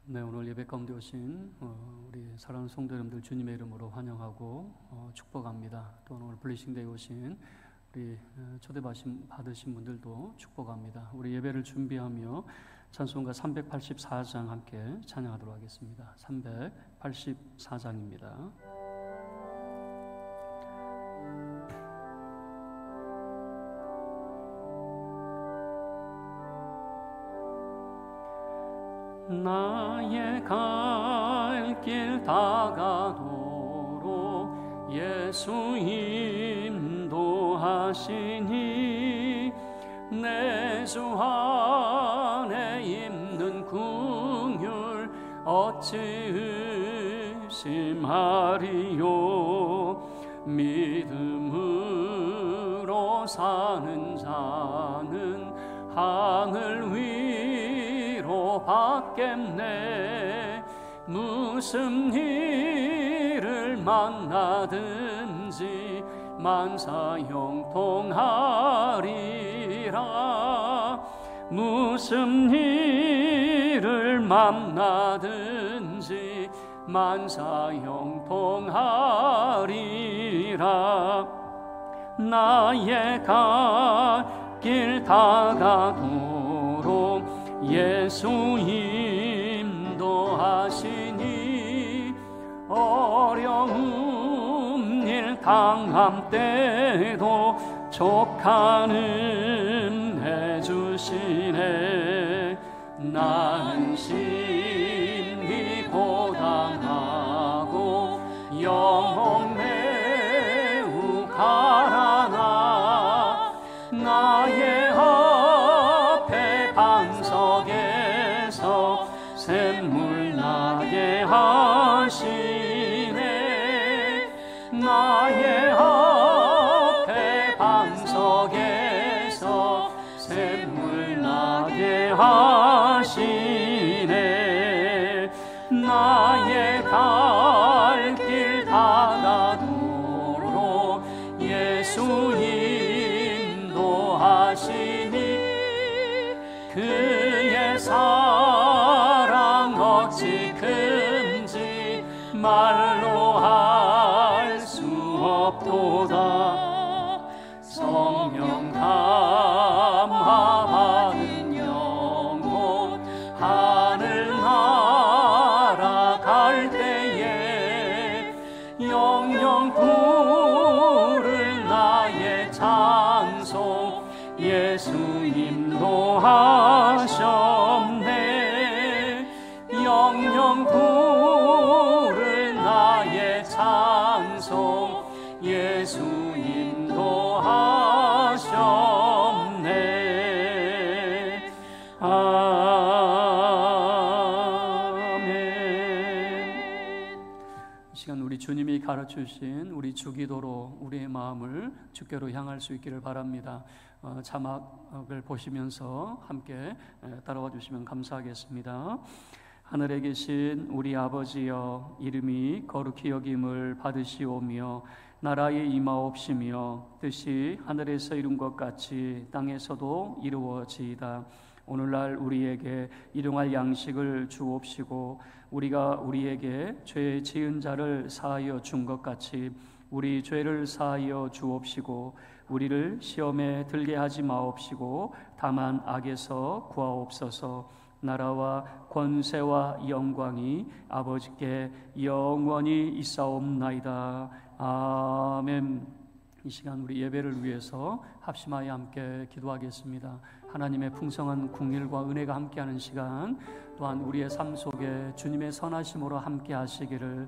네, 오늘 예배 가운데 오신 우리 사랑하는 성도 여러분들 주님의 이름으로 환영하고 축복합니다. 또 오늘 블레싱데이 오신 우리 초대받으신 분들도 축복합니다. 우리 예배를 준비하며 찬송가 384장 함께 찬양하도록 하겠습니다. 384장입니다. 나의 갈 길 다가도록 예수 인도하시니 내 주 안에 있는 긍휼 어찌 의심하리요. 믿음으로 사는 자는 하늘 위로 받겠네. 무슨 일을 만나든지 만사형통하리라. 무슨 일을 만나든지 만사형통하리라. 나의 갈 길 다가도록 예수 인도하시니 어려운 일 당함 때도 족하는 해주시네. 나는 심히 고단하고 영혼 매우 가라나. 나의 앞에 반석에서 샘물 나게 하시네. 나의 앞에 반석에서 샘물 나게 하시네. 나의 갈 길 다가도록 예수 인도하시니 그의 사랑 어찌 큰지 말로 할 수 없도다. 성령 감화하는 영혼 하늘 날아갈 때에 영영 부를 나의 찬송 예수 인도하셨네. 영영 부를 나의 찬송 예수 인도하셨네. 아멘. 이 시간 우리 주님이 가르쳐주신 우리 주기도로 우리의 마음을 주께로 향할 수 있기를 바랍니다. 자막을 보시면서 함께 따라와 주시면 감사하겠습니다. 하늘에 계신 우리 아버지여, 이름이 거룩히 여김을 받으시오며 나라의 임하옵시며 뜻이 하늘에서 이룬 것 같이 땅에서도 이루어지이다. 오늘날 우리에게 일용할 양식을 주옵시고 우리가 우리에게 죄 지은 자를 사하여 준 것 같이 우리 죄를 사하여 주옵시고 우리를 시험에 들게 하지 마옵시고 다만 악에서 구하옵소서. 나라와 권세와 영광이 아버지께 영원히 있사옵나이다. 아멘. 이 시간 우리 예배를 위해서 합심하여 함께 기도하겠습니다. 하나님의 풍성한 긍휼과 은혜가 함께하는 시간, 또한 우리의 삶 속에 주님의 선하심으로 함께 하시기를,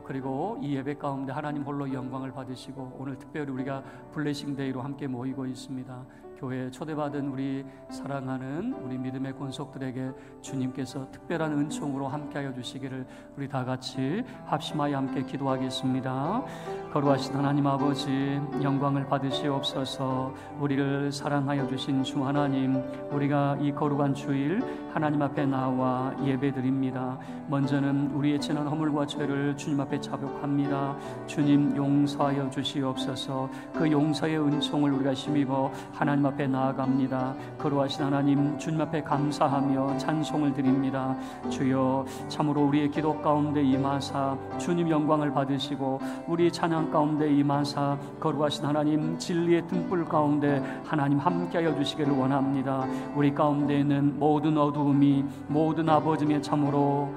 그리고 이 예배 가운데 하나님 홀로 영광을 받으시고 오늘 특별히 우리가 블레싱데이로 함께 모이고 있습니다. 교회에 초대받은 우리 사랑하는 우리 믿음의 권속들에게 주님께서 특별한 은총으로 함께하여 주시기를 우리 다 같이 합심하여 함께 기도하겠습니다. 거룩하신 하나님 아버지, 영광을 받으시옵소서. 우리를 사랑하여 주신 주 하나님, 우리가 이 거룩한 주일 하나님 앞에 나와 예배드립니다. 먼저는 우리의 지난 허물과 죄를 주님 앞에 자복합니다. 주님 용서하여 주시옵소서. 그 용서의 은총을 우리가 힘입어 하나님 앞에 나아갑니다. 거룩하신 하나님, 주님 앞에 감사하며 찬송을 드립니다. 주여, 참으로 우리의 기도 가운데 임하사 주님 영광을 받으시고 우리 찬양 가운데 임하사 거룩하신 하나님, 진리의 등불 가운데 하나님 함께하여 주시기를 원합니다. 우리 가운데 있는 모든 어두움이, 모든 아버지의 참으로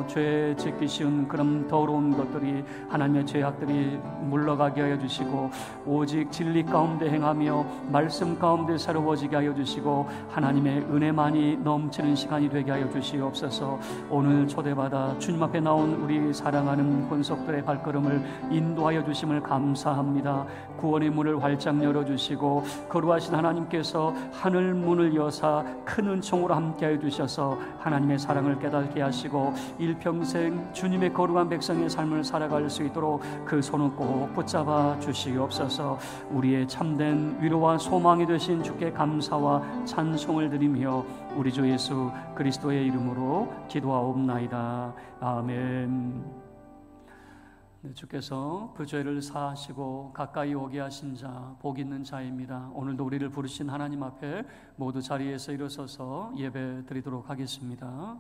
죄 짓기 쉬운 그런 더러운 것들이, 하나님의 죄악들이 물러가게 하여 주시고 오직 진리 가운데 행하며 말씀 가운데 새로워지게 하여 주시고 하나님의 은혜만이 넘치는 시간이 되게 하여 주시옵소서. 오늘 초대받아 주님 앞에 나온 우리 사랑하는 권속들의 발걸음을 인도하여 주심을 감사합니다. 구원의 문을 활짝 열어주시고 거룩하신 하나님께서 하늘 문을 여사 큰 은총으로 함께하여 주셔서 하나님의 사랑을 깨닫게 하시고 일평생 주님의 거룩한 백성의 삶을 살아갈 수 있도록 그 손을 꼭 붙잡아 주시옵소서. 우리의 참된 위로와 소망이 되신 주께 감사와 찬송을 드리며 우리 주 예수 그리스도의 이름으로 기도하옵나이다. 아멘. 주께서 그 죄를 사하시고 가까이 오게 하신 자, 복 있는 자입니다. 오늘도 우리를 부르신 하나님 앞에 모두 자리에서 일어서서 예배 드리도록 하겠습니다.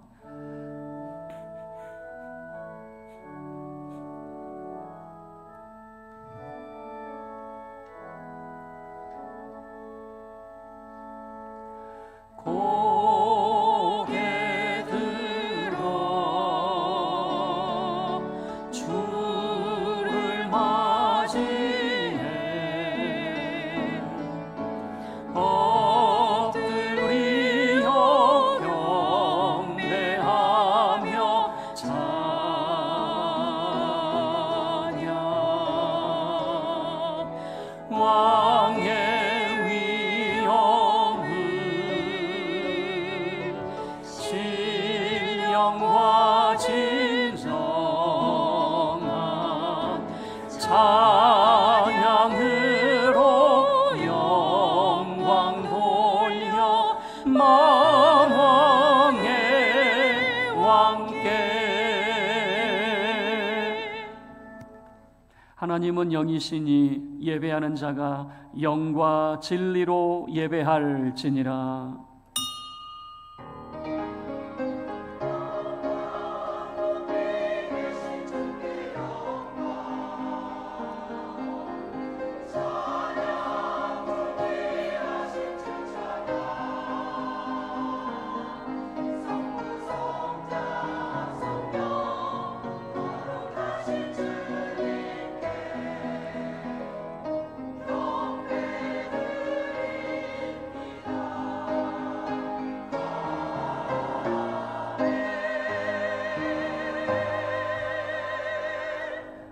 하나님은 영이시니 예배하는 자가 영과 진리로 예배할지니라.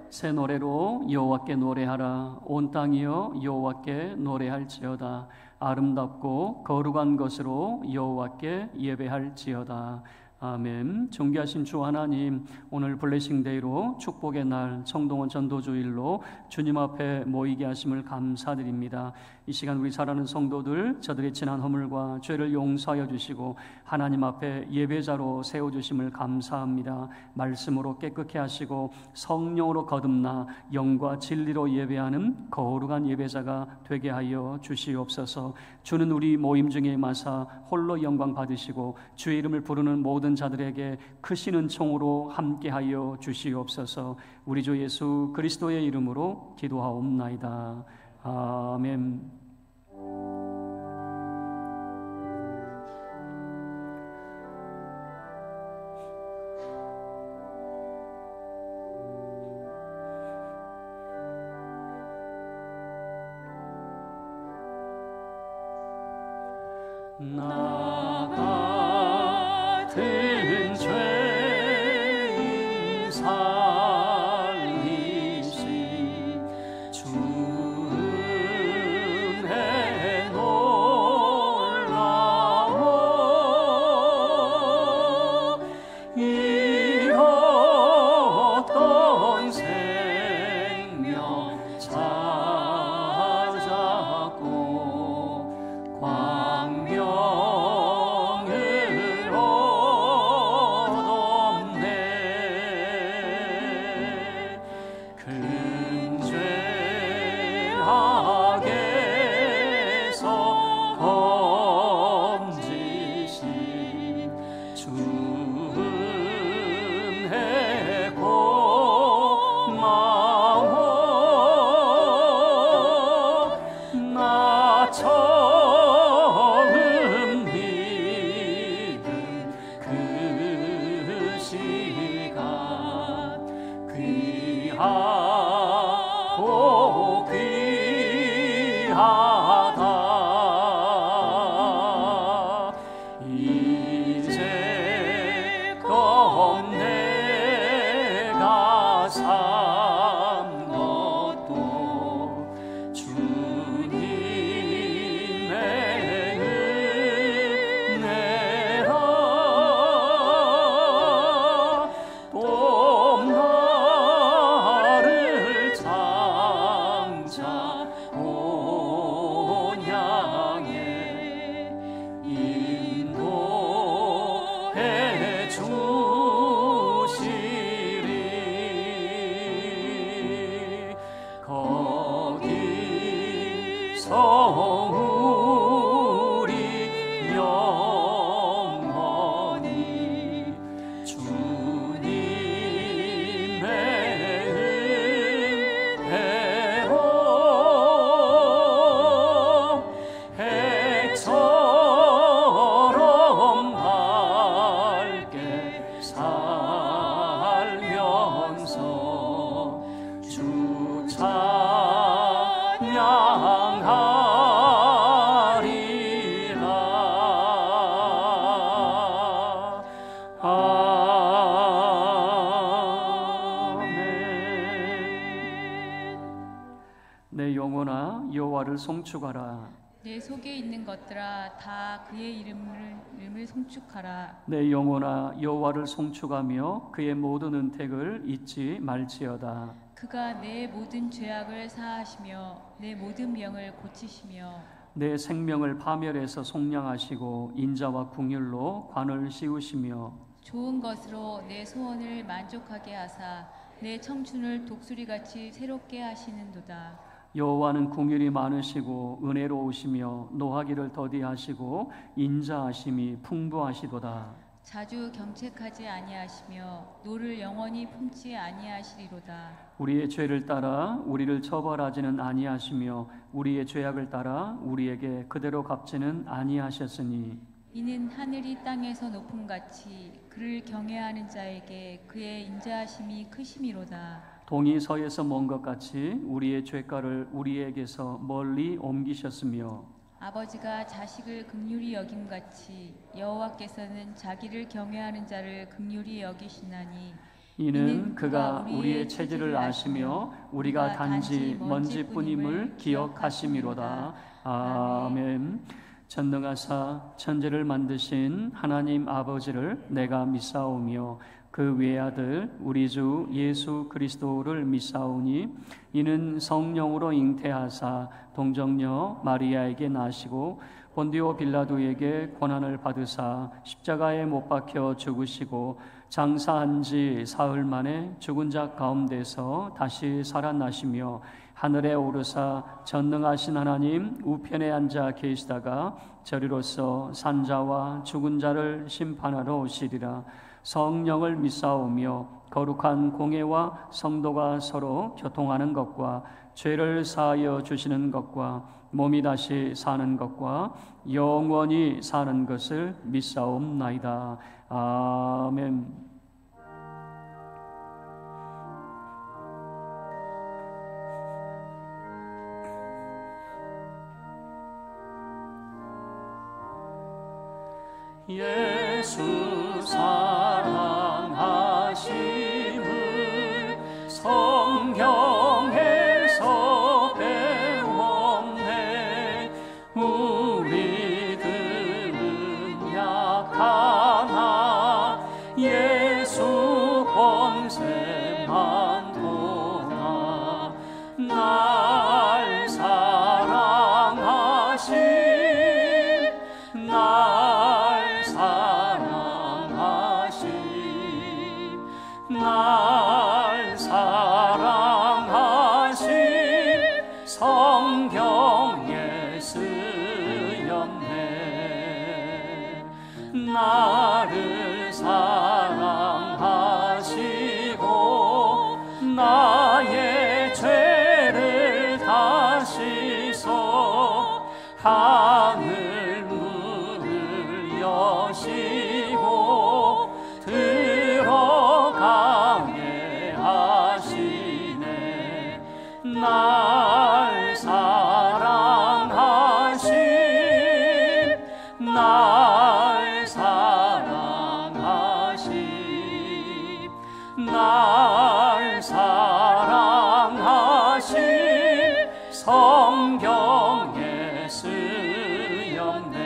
새 노래로 여호와께 노래하라. 온 땅이여 여호와께 노래할지어다. 아름답고 거룩한 것으로 여호와께 예배할지어다. 아멘. 존귀하신 주 하나님, 오늘 블레싱데이로 축복의 날 청동원 전도주일로 주님 앞에 모이게 하심을 감사드립니다. 이 시간 우리 사랑하는 성도들, 저들의 지난 허물과 죄를 용서하여 주시고 하나님 앞에 예배자로 세워주심을 감사합니다. 말씀으로 깨끗게 하시고 성령으로 거듭나 영과 진리로 예배하는 거룩한 예배자가 되게 하여 주시옵소서. 주는 우리 모임 중에 임하사 홀로 영광 받으시고 주의 이름을 부르는 모든 자들에게 크신 은총으로 함께하여 주시옵소서. 우리 주 예수 그리스도의 이름으로 기도하옵나이다. 아멘. 나 같은 죄인 살리시 주 은혜 은혜 고마워 나 처음 믿은 그 시간 귀하고 귀하다 이제껏 내가 산 것도 주님의 은혜라 또 나를 장차 온양에 인도해 주시리 거기서 우리 영원히 주님의 은혜로 해처럼 밝게 살면서 주 찬양하리라. 아멘. 내 영혼아 여호와를 송축하라. 내 속에 있는 것들아 다 그의 이름을 송축하라. 내 영혼아 여호와를 송축하며 그의 모든 은택을 잊지 말지어다. 그가 내 모든 죄악을 사하시며 내 모든 병을 고치시며 내 생명을 파멸해서 속량하시고 인자와 궁율로 관을 씌우시며 좋은 것으로 내 소원을 만족하게 하사 내 청춘을 독수리같이 새롭게 하시는도다. 여호와는 궁율이 많으시고 은혜로우시며 노하기를 더디하시고 인자하심이 풍부하시도다. 자주 경책하지 아니하시며 노를 영원히 품지 아니하시리로다. 우리의 죄를 따라 우리를 처벌하지는 아니하시며 우리의 죄악을 따라 우리에게 그대로 갚지는 아니하셨으니 이는 하늘이 땅에서 높음같이 그를 경외하는 자에게 그의 인자하심이 크심이로다. 동이 서에서 먼 것 같이 우리의 죄가를 우리에게서 멀리 옮기셨으며 아버지가 자식을 긍휼히 여김같이 여호와께서는 자기를 경외하는 자를 긍휼히 여기시나니 이는 그가 우리의 체질을 아시며 우리가 단지 먼지뿐임을 기억하심이로다. 아멘. 전능하사 천지를 만드신 하나님 아버지를 내가 믿사오며 그 외아들 우리 주 예수 그리스도를 믿사오니 이는 성령으로 잉태하사 동정녀 마리아에게 나시고 본디오 빌라도에게 고난을 받으사 십자가에 못 박혀 죽으시고 장사한 지 사흘 만에 죽은 자 가운데서 다시 살아나시며 하늘에 오르사 전능하신 하나님 우편에 앉아 계시다가 저리로서 산자와 죽은 자를 심판하러 오시리라. 성령을 믿사오며 거룩한 공회와 성도가 서로 교통하는 것과 죄를 사하여 주시는 것과 몸이 다시 사는 것과 영원히 사는 것을 믿사옵나이다. 아멘. 예수 사랑하심을 성경에서 배웠네. 우리들은 약하나 예수 권세만 도나 날 사랑하신 날 사랑하신 나를 사랑하시고 나의 죄를 다 씻어 하늘 문을 여시고 들어가게 하시네. 날 사랑하신 날 사랑하신 날 사랑하신 성경에 쓰였네.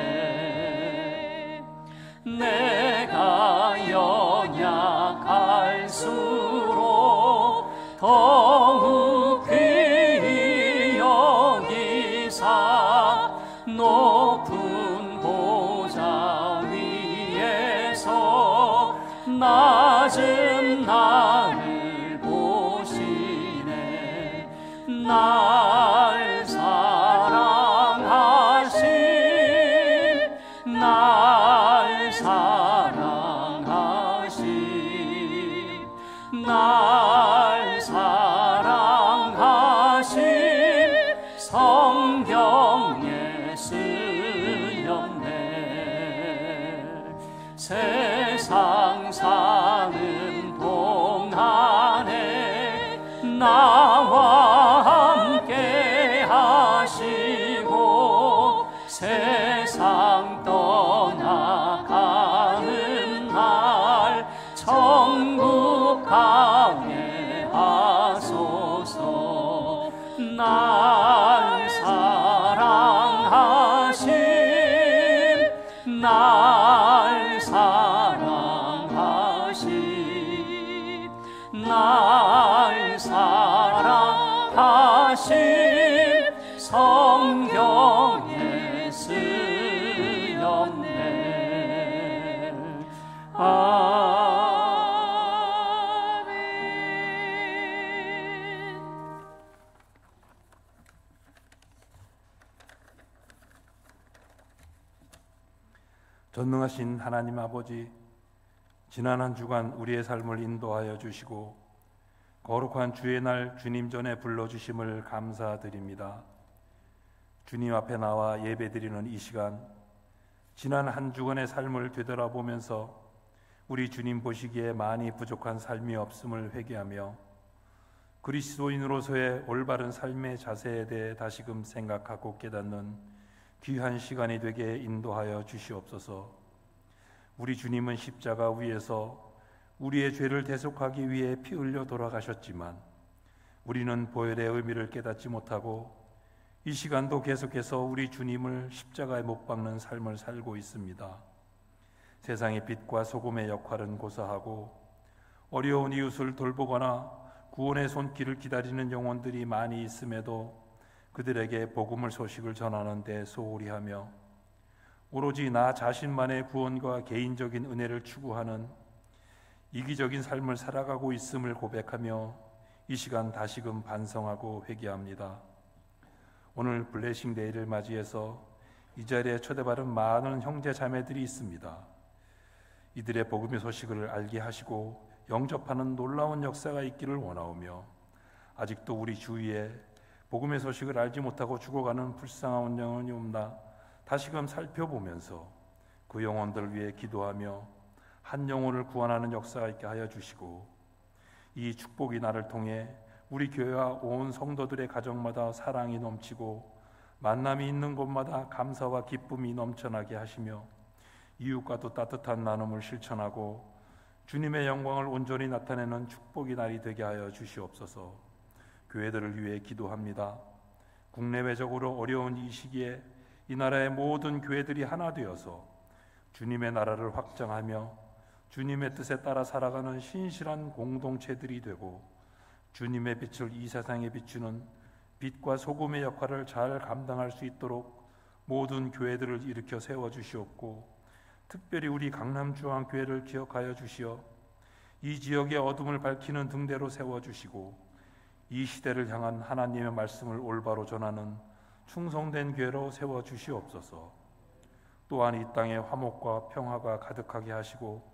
내가 연약할수록 더욱 귀히 여기사 높은 보좌 위에서 낮은 나를 보시네. 날 사랑하신 날 사랑하신 날 사랑하신 성경에 쓰였네. 세상 사는 동안에 나와 함께 하시고 세상 떠나가는 날 천국 가게 하소서. 날 사랑하신 날 사랑하신 날 사랑하신 성경에 쓰였네. 아멘. 전능하신 하나님 아버지, 지난 한 주간 우리의 삶을 인도하여 주시고 거룩한 주의 날 주님 전에 불러주심을 감사드립니다. 주님 앞에 나와 예배드리는 이 시간, 지난 한 주간의 삶을 되돌아보면서 우리 주님 보시기에 많이 부족한 삶이 없음을 회개하며 그리스도인으로서의 올바른 삶의 자세에 대해 다시금 생각하고 깨닫는 귀한 시간이 되게 인도하여 주시옵소서. 우리 주님은 십자가 위에서 우리의 죄를 대속하기 위해 피 흘려 돌아가셨지만 우리는 보혈의 의미를 깨닫지 못하고 이 시간도 계속해서 우리 주님을 십자가에 못 박는 삶을 살고 있습니다. 세상의 빛과 소금의 역할은 고사하고 어려운 이웃을 돌보거나 구원의 손길을 기다리는 영혼들이 많이 있음에도 그들에게 복음을 소식을 전하는 데 소홀히 하며 오로지 나 자신만의 구원과 개인적인 은혜를 추구하는 이기적인 삶을 살아가고 있음을 고백하며 이 시간 다시금 반성하고 회개합니다. 오늘 블레싱 데이를 맞이해서 이 자리에 초대받은 많은 형제 자매들이 있습니다. 이들의 복음의 소식을 알게 하시고 영접하는 놀라운 역사가 있기를 원하오며 아직도 우리 주위에 복음의 소식을 알지 못하고 죽어가는 불쌍한 영혼이 없나 다시금 살펴보면서 그 영혼들을 위해 기도하며 한 영혼을 구원하는 역사가 있게 하여 주시고 이 축복이 나를 통해 우리 교회와 온 성도들의 가정마다 사랑이 넘치고 만남이 있는 곳마다 감사와 기쁨이 넘쳐나게 하시며 이웃과도 따뜻한 나눔을 실천하고 주님의 영광을 온전히 나타내는 축복의 날이 되게 하여 주시옵소서. 교회들을 위해 기도합니다. 국내외적으로 어려운 이 시기에 이 나라의 모든 교회들이 하나 되어서 주님의 나라를 확장하며 주님의 뜻에 따라 살아가는 신실한 공동체들이 되고 주님의 빛을 이 세상에 비추는 빛과 소금의 역할을 잘 감당할 수 있도록 모든 교회들을 일으켜 세워주시옵고 특별히 우리 강남중앙교회를 기억하여 주시어 이 지역의 어둠을 밝히는 등대로 세워주시고 이 시대를 향한 하나님의 말씀을 올바로 전하는 충성된 교회로 세워주시옵소서. 또한 이 땅에 화목과 평화가 가득하게 하시고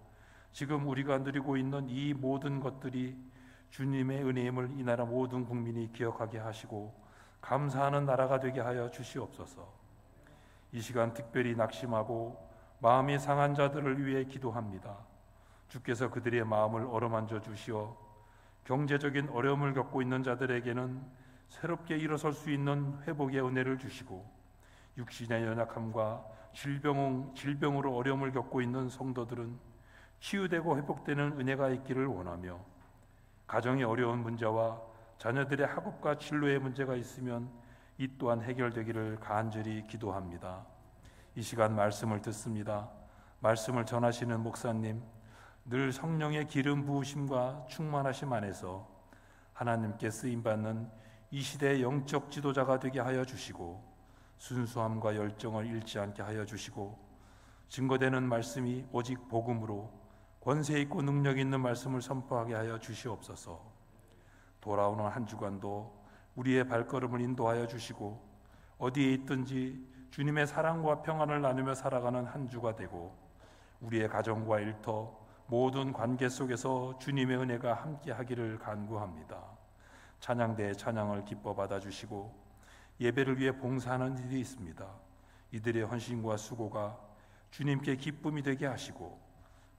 지금 우리가 누리고 있는 이 모든 것들이 주님의 은혜임을 이 나라 모든 국민이 기억하게 하시고 감사하는 나라가 되게 하여 주시옵소서. 이 시간 특별히 낙심하고 마음이 상한 자들을 위해 기도합니다. 주께서 그들의 마음을 어루만져 주시어 경제적인 어려움을 겪고 있는 자들에게는 새롭게 일어설 수 있는 회복의 은혜를 주시고 육신의 연약함과 질병으로 어려움을 겪고 있는 성도들은 치유되고 회복되는 은혜가 있기를 원하며 가정의 어려운 문제와 자녀들의 학업과 진로의 문제가 있으면 이 또한 해결되기를 간절히 기도합니다. 이 시간 말씀을 듣습니다. 말씀을 전하시는 목사님, 늘 성령의 기름 부으심과 충만하심 안에서 하나님께 쓰임받는 이 시대의 영적 지도자가 되게 하여 주시고 순수함과 열정을 잃지 않게 하여 주시고 증거되는 말씀이 오직 복음으로 권세 있고 능력 있는 말씀을 선포하게 하여 주시옵소서. 돌아오는 한 주간도 우리의 발걸음을 인도하여 주시고 어디에 있든지 주님의 사랑과 평안을 나누며 살아가는 한 주가 되고 우리의 가정과 일터 모든 관계 속에서 주님의 은혜가 함께하기를 간구합니다. 찬양대의 찬양을 기뻐 받아주시고 예배를 위해 봉사하는 일이 있습니다. 이들의 헌신과 수고가 주님께 기쁨이 되게 하시고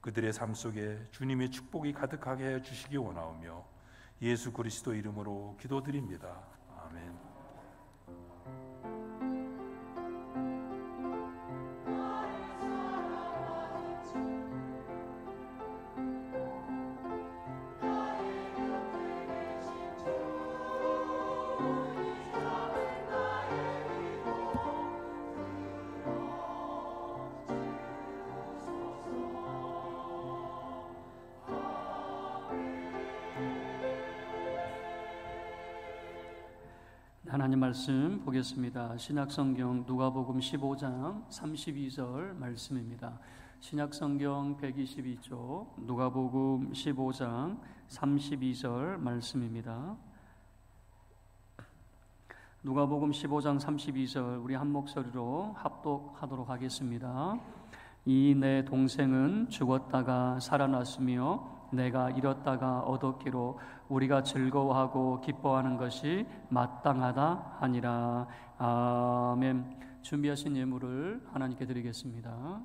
그들의 삶 속에 주님의 축복이 가득하게 해주시기 원하오며 예수 그리스도 이름으로 기도드립니다. 아멘. 하나님 말씀 보겠습니다. 신약성경 누가복음 15장 32절 말씀입니다. 신약성경 122쪽 누가복음 15장 32절 말씀입니다. 누가복음 15장 32절 우리 한 목소리로 합독하도록 하겠습니다. 이 내 동생은 죽었다가 살아났으며 내가 잃었다가 얻었기로 우리가 즐거워하고 기뻐하는 것이 마땅하다 하니라. 아멘. 준비하신 예물을 하나님께 드리겠습니다.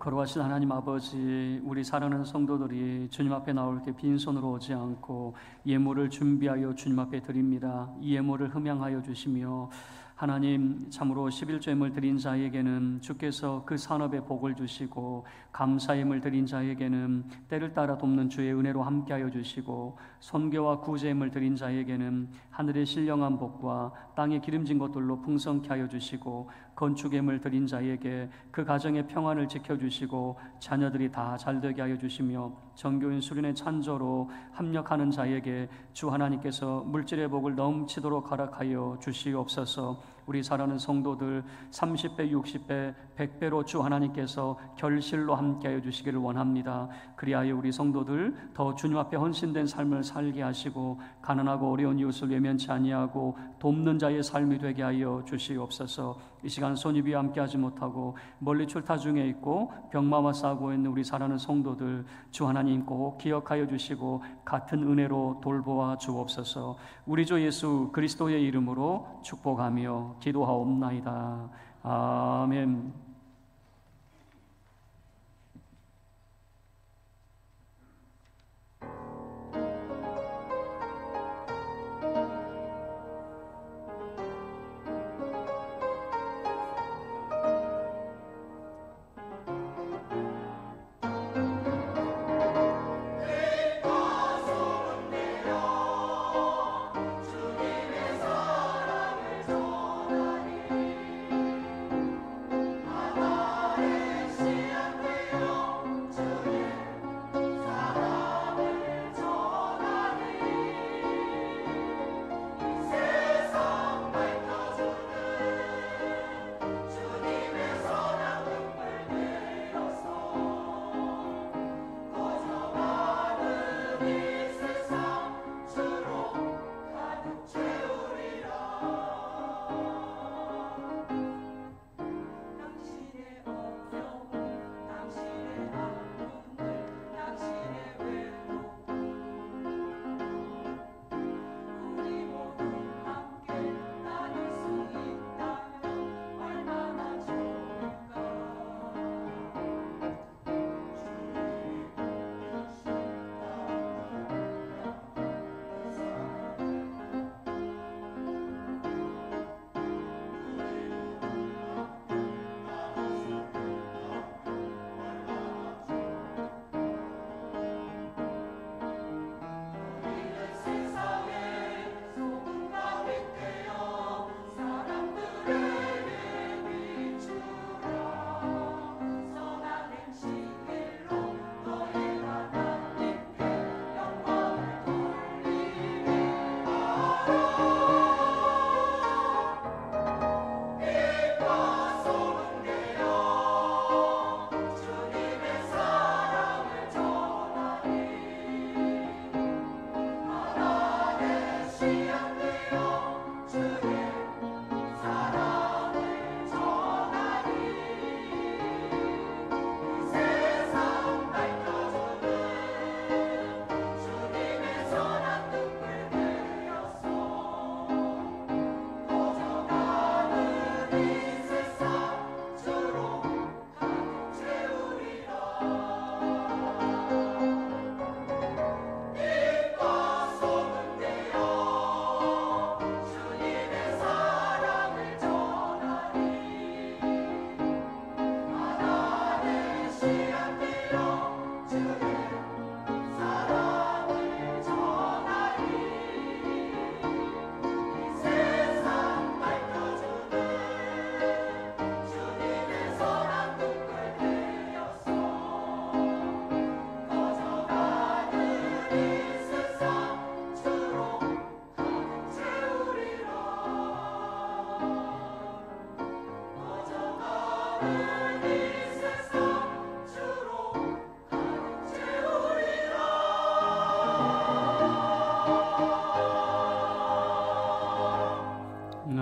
거룩하신 하나님 아버지, 우리 사랑하는 성도들이 주님 앞에 나올 때 빈손으로 오지 않고 예물을 준비하여 주님 앞에 드립니다. 이 예물을 흠양하여 주시며 하나님, 참으로 11조임을 드린 자에게는 주께서 그 산업에 복을 주시고 감사임을 드린 자에게는 때를 따라 돕는 주의 은혜로 함께하여 주시고 선교와 구제임을 드린 자에게는 하늘의 신령한 복과 땅의 기름진 것들로 풍성케 하여 주시고 건축임을 드린 자에게 그 가정의 평안을 지켜주시고 자녀들이 다 잘되게 하여 주시며 정교인 수련의 찬조로 합력하는 자에게 주 하나님께서 물질의 복을 넘치도록 허락하여 주시옵소서. 우리 사랑하는 성도들 30배, 60배, 100배로 주 하나님께서 결실로 함께하여 주시기를 원합니다. 그리하여 우리 성도들 더 주님 앞에 헌신된 삶을 살게 하시고 가난하고 어려운 이웃을 외면치 아니하고 돕는 자의 삶이 되게 하여 주시옵소서. 이 시간 손입이 함께하지 못하고 멀리 출타 중에 있고 병마와 싸우고 있는 우리 사랑하는 성도들 주 하나님 꼭 기억하여 주시고 같은 은혜로 돌보아 주옵소서. 우리 주 예수 그리스도의 이름으로 축복하며 기도하옵나이다. 아멘.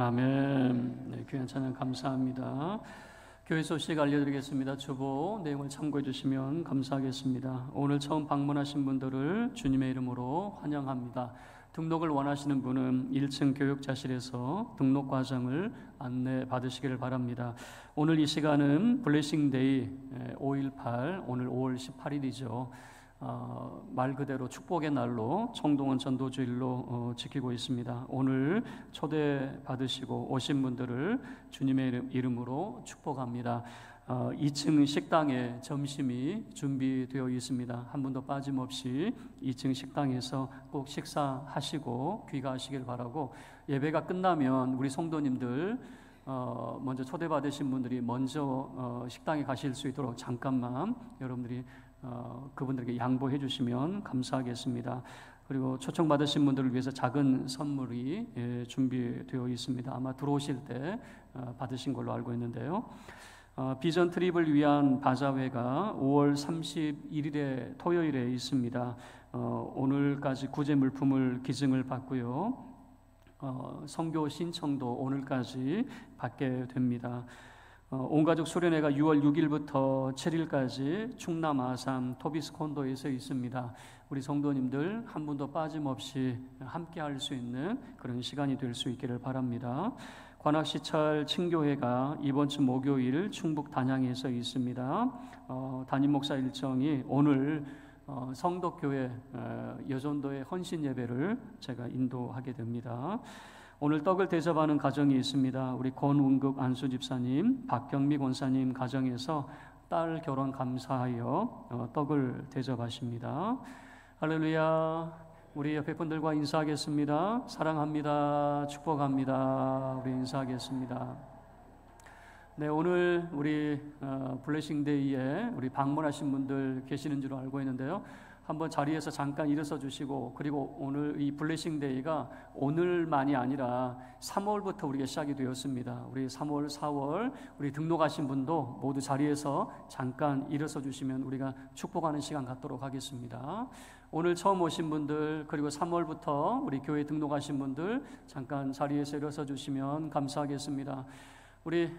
아멘. 네, 귀한 찬양 감사합니다. 교회 소식 알려드리겠습니다. 주보 내용을 참고해 주시면 감사하겠습니다. 오늘 처음 방문하신 분들을 주님의 이름으로 환영합니다. 등록을 원하시는 분은 1층 교육자실에서 등록 과정을 안내 받으시기를 바랍니다. 오늘 이 시간은 블레싱 데이 5.18, 오늘 5월 18일이죠. 말 그대로 축복의 날로 청동원 전도주일로 지키고 있습니다. 오늘 초대 받으시고 오신 분들을 주님의 이름으로 축복합니다. 2층 식당에 점심이 준비되어 있습니다. 한 분도 빠짐없이 2층 식당에서 꼭 식사하시고 귀가하시길 바라고, 예배가 끝나면 우리 성도님들 먼저 초대받으신 분들이 먼저 식당에 가실 수 있도록 잠깐만 여러분들이 그분들에게 양보해 주시면 감사하겠습니다. 그리고 초청받으신 분들을 위해서 작은 선물이 준비되어 있습니다. 아마 들어오실 때 받으신 걸로 알고 있는데요. 비전 트립을 위한 바자회가 5월 31일에 토요일에 있습니다. 오늘까지 구제 물품을 기증을 받고요. 선교 신청도 오늘까지 받게 됩니다. 온가족 수련회가 6월 6일부터 7일까지 충남 아산 토비스 콘도에서 있습니다. 우리 성도님들 한 분도 빠짐없이 함께 할 수 있는 그런 시간이 될 수 있기를 바랍니다. 관악시찰 친교회가 이번 주 목요일 충북 단양에서 있습니다. 담임 목사 일정이 오늘 성덕교회 여전도의 헌신 예배를 제가 인도하게 됩니다. 오늘 떡을 대접하는 가정이 있습니다. 우리 권운극 안수 집사님, 박경미 권사님 가정에서 딸 결혼 감사하여 떡을 대접하십니다. 할렐루야. 우리 옆에 분들과 인사하겠습니다. 사랑합니다. 축복합니다. 우리 인사하겠습니다. 네, 오늘 우리 블레싱 데이에 우리 방문하신 분들 계시는 줄 알고 있는데요. 한번 자리에서 잠깐 일어서 주시고, 그리고 오늘 이 블레싱 데이가 오늘만이 아니라 3월부터 우리가 시작이 되었습니다. 우리 3월, 4월 우리 등록하신 분도 모두 자리에서 잠깐 일어서 주시면 우리가 축복하는 시간 갖도록 하겠습니다. 오늘 처음 오신 분들, 그리고 3월부터 우리 교회 등록하신 분들 잠깐 자리에서 일어서 주시면 감사하겠습니다. 우리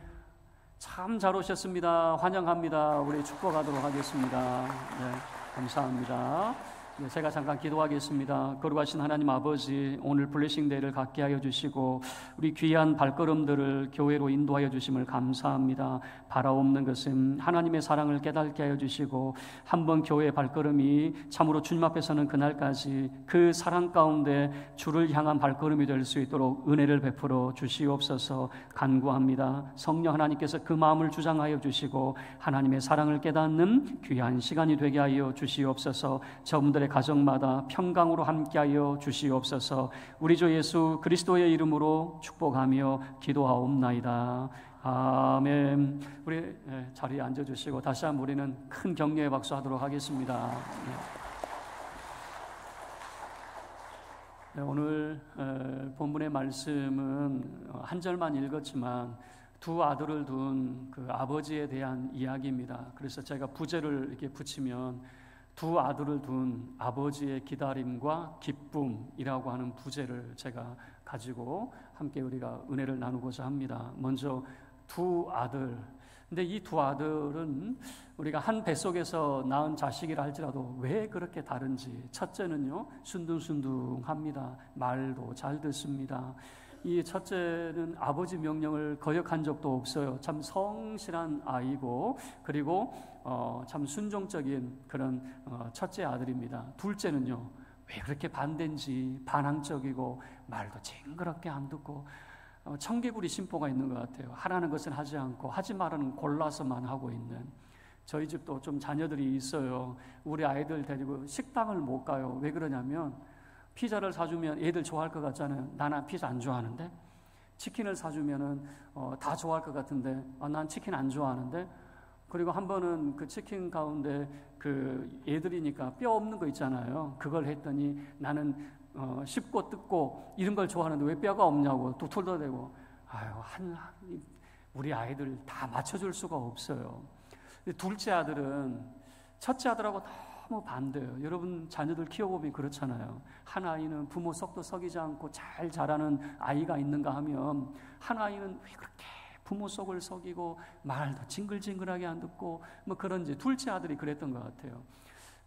참 잘 오셨습니다. 환영합니다. 우리 축복하도록 하겠습니다. 네. 감사합니다. 네, 제가 잠깐 기도하겠습니다. 거룩하신 하나님 아버지, 오늘 블레싱 데이를 갖게 하여 주시고 우리 귀한 발걸음들을 교회로 인도하여 주심을 감사합니다. 바라옵는 것은 하나님의 사랑을 깨닫게 하여 주시고, 한번 교회의 발걸음이 참으로 주님 앞에 서는 그날까지 그 사랑 가운데 주를 향한 발걸음이 될 수 있도록 은혜를 베풀어 주시옵소서 간구합니다. 성령 하나님께서 그 마음을 주장하여 주시고 하나님의 사랑을 깨닫는 귀한 시간이 되게 하여 주시옵소서. 저분들의 가정마다 평강으로 함께하여 주시옵소서. 우리 주 예수 그리스도의 이름으로 축복하며 기도하옵나이다. 아멘. 우리 자리에 앉아주시고 다시 한번 우리는 큰 격려의 박수 하도록 하겠습니다. 네, 오늘 본문의 말씀은 한 절만 읽었지만 두 아들을 둔 그 아버지에 대한 이야기입니다. 그래서 제가 부제를 이렇게 붙이면 두 아들을 둔 아버지의 기다림과 기쁨이라고 하는 부제를 제가 가지고 함께 우리가 은혜를 나누고자 합니다. 먼저 두 아들, 근데 이 두 아들은 우리가 한 뱃속에서 낳은 자식이라 할지라도 왜 그렇게 다른지, 첫째는요, 순둥순둥합니다. 말도 잘 듣습니다. 이 첫째는 아버지 명령을 거역한 적도 없어요. 참 성실한 아이고, 그리고 참 순종적인 그런 첫째 아들입니다. 둘째는요, 왜 그렇게 반대인지 반항적이고 말도 징그럽게 안 듣고 청개구리 심보가 있는 것 같아요. 하라는 것은 하지 않고 하지 말라는 골라서만 하고 있는. 저희 집도 좀 자녀들이 있어요. 우리 아이들 데리고 식당을 못 가요. 왜 그러냐면 피자를 사주면 애들 좋아할 것 같잖아요. 나는 피자 안 좋아하는데. 치킨을 사주면은 다 좋아할 것 같은데 난 치킨 안 좋아하는데. 그리고 한 번은 그 치킨 가운데 그 애들이니까 뼈 없는 거 있잖아요. 그걸 했더니 나는 씹고 뜯고 이런 걸 좋아하는데 왜 뼈가 없냐고 또 툴더대고. 우리 아이들 다 맞춰줄 수가 없어요. 둘째 아들은 첫째 아들하고 너무 반대예요. 여러분 자녀들 키워보면 그렇잖아요. 한 아이는 부모 속도 썩이지 않고 잘 자라는 아이가 있는가 하면, 한 아이는 왜 그렇게 부모 속을 속이고 말도 징글징글하게 안 듣고 뭐 그런지. 둘째 아들이 그랬던 것 같아요.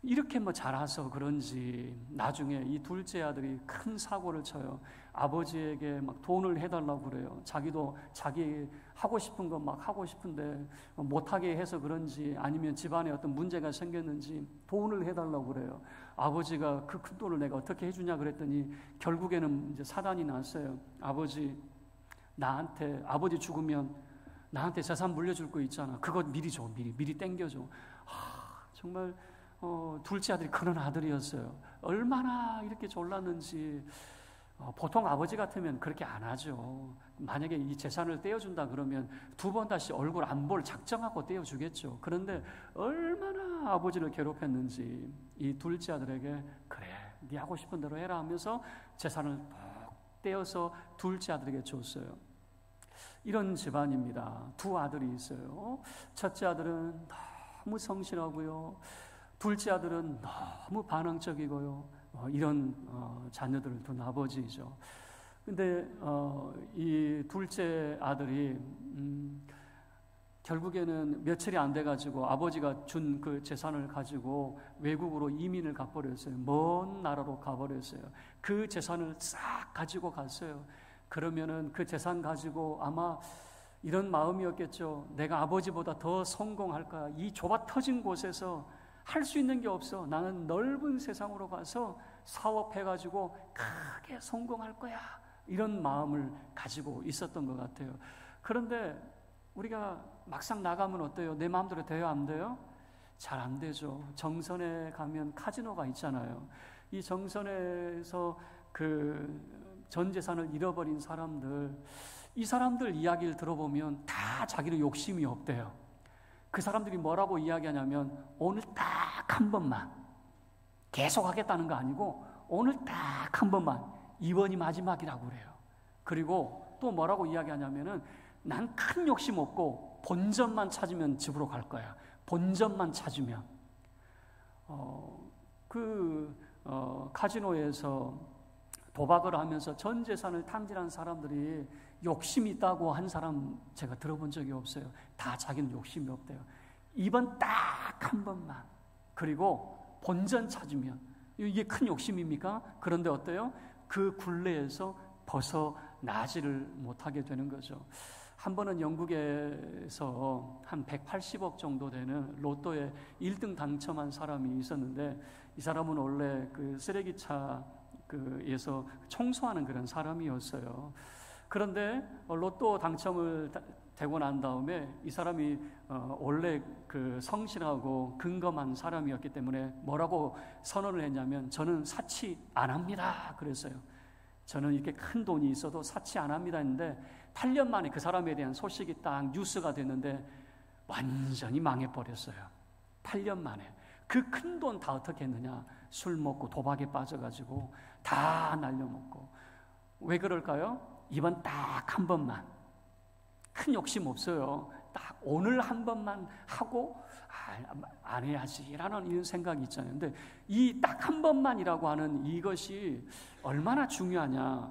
이렇게 뭐 자라서 그런지 나중에 이 둘째 아들이 큰 사고를 쳐요. 아버지에게 막 돈을 해달라고 그래요. 자기도 자기 하고 싶은 거 막 하고 싶은데 못하게 해서 그런지, 아니면 집안에 어떤 문제가 생겼는지 돈을 해달라고 그래요. 아버지가 그 큰 돈을 내가 어떻게 해주냐 그랬더니 결국에는 이제 사단이 났어요. 아버지 죽으면 나한테 재산 물려줄 거 있잖아. 그거 미리 줘. 미리 땡겨줘. 정말 둘째 아들이 그런 아들이었어요. 얼마나 이렇게 졸랐는지. 보통 아버지 같으면 그렇게 안 하죠. 만약에 이 재산을 떼어준다 그러면 두 번 다시 얼굴 안 볼 작정하고 떼어주겠죠. 그런데 얼마나 아버지를 괴롭혔는지 이 둘째 아들에게 그래, 네 하고 싶은 대로 해라 하면서 재산을 떼어서 둘째 아들에게 줬어요. 이런 집안입니다. 두 아들이 있어요. 첫째 아들은 너무 성실하고요. 둘째 아들은 너무 반항적이고요. 이런 자녀들을 둔 아버지이죠. 근데 이 둘째 아들이 결국에는 며칠이 안 돼가지고 아버지가 준 그 재산을 가지고 외국으로 이민을 가버렸어요. 먼 나라로 가버렸어요. 그 재산을 싹 가지고 갔어요. 그러면은 그 재산 가지고 아마 이런 마음이었겠죠. 내가 아버지보다 더 성공할 거야. 이 좁아 터진 곳에서 할 수 있는 게 없어. 나는 넓은 세상으로 가서 사업해가지고 크게 성공할 거야. 이런 마음을 가지고 있었던 것 같아요. 그런데 우리가 막상 나가면 어때요? 내 마음대로 돼요? 안 돼요? 잘 안 되죠. 정선에 가면 카지노가 있잖아요. 이 정선에서 그 전 재산을 잃어버린 사람들, 이 사람들 이야기를 들어보면 다 자기는 욕심이 없대요. 그 사람들이 뭐라고 이야기하냐면 오늘 딱 한 번만, 계속 하겠다는 거 아니고 오늘 딱 한 번만, 이번이 마지막이라고 그래요. 그리고 또 뭐라고 이야기하냐면은 난 큰 욕심 없고 본전만 찾으면 집으로 갈 거야. 본전만 찾으면. 카지노에서 도박을 하면서 전 재산을 탕진한 사람들이 욕심이 있다고 한 사람 제가 들어본 적이 없어요. 다 자기는 욕심이 없대요. 이번 딱 한 번만, 그리고 본전 찾으면. 이게 큰 욕심입니까? 그런데 어때요? 그 굴레에서 벗어나지를 못하게 되는 거죠. 한 번은 영국에서 한 180억 정도 되는 로또에 1등 당첨한 사람이 있었는데, 이 사람은 원래 그 쓰레기차에서 청소하는 그런 사람이었어요. 그런데 로또 당첨을 되고 난 다음에 이 사람이 원래 그 성실하고 근검한 사람이었기 때문에 뭐라고 선언을 했냐면, 저는 사치 안 합니다 그랬어요. 저는 이렇게 큰 돈이 있어도 사치 안 합니다 했는데 8년 만에 그 사람에 대한 소식이 딱 뉴스가 됐는데 완전히 망해버렸어요. 8년 만에. 그 큰 돈 다 어떻게 했느냐? 술 먹고 도박에 빠져가지고 다 날려먹고. 왜 그럴까요? 이번 딱 한 번만, 큰 욕심 없어요. 딱 오늘 한 번만 하고 안 해야지라는 이런 생각이 있잖아요. 근데 이 딱 한 번만이라고 하는 이것이 얼마나 중요하냐.